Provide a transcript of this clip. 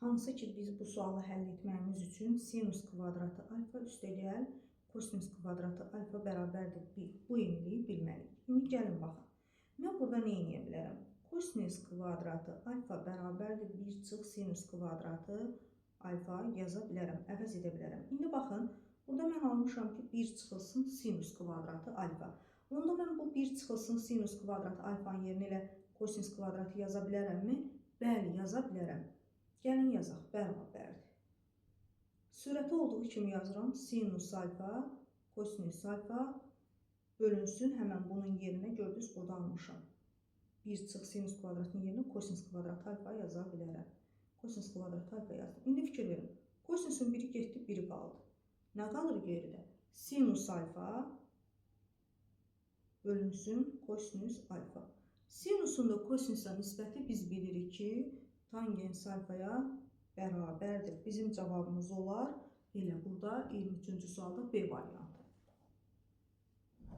Hansı ki biz bu sualı həll etməyimiz üçün sinus kvadratı alfa üstəgəl kosinus kvadratı alfa bərabərdir bu enliyi bilməliyik. İndi gəlin baxın. Mən burada nə edə bilərəm? Kosinus kvadratı alfa bərabərdir 1 çıx sinus kvadratı alfa yaza bilərəm, əvəz edə bilərəm. İndi baxın, burada mən almışam ki 1 çıxılsın sinus kvadratı alfa. Onda mən bu 1 çıxılsın sinus kvadratı alfanın yerinə ilə kosinus kvadratı yaza bilərəmmi? Bəli, yaza bilərəm. Gəlin yazaq, bərabərdir. Sürəti olduğu kimi yazıram. Sinus alfa, kosinus alfa bölünsün. Həmən bunun yerinə gördünüz, burada almışam. 1 çıx sinus kvadratının yerinə kosinus kvadratı alfa yaza bilərəm. Kosinus kvadratı alfa yazdım. İndi fikir verin. Kosinusun biri getdi, biri qaldı. Nə qalır geridə? Sinus alfa bölünsün kosinus alfa. Sinusun da kosinusa nisbəti biz bilirik ki, tangens alfaya bərabərdir. Bizim cavabımız olar elə burada 23-cü sualda B variantı.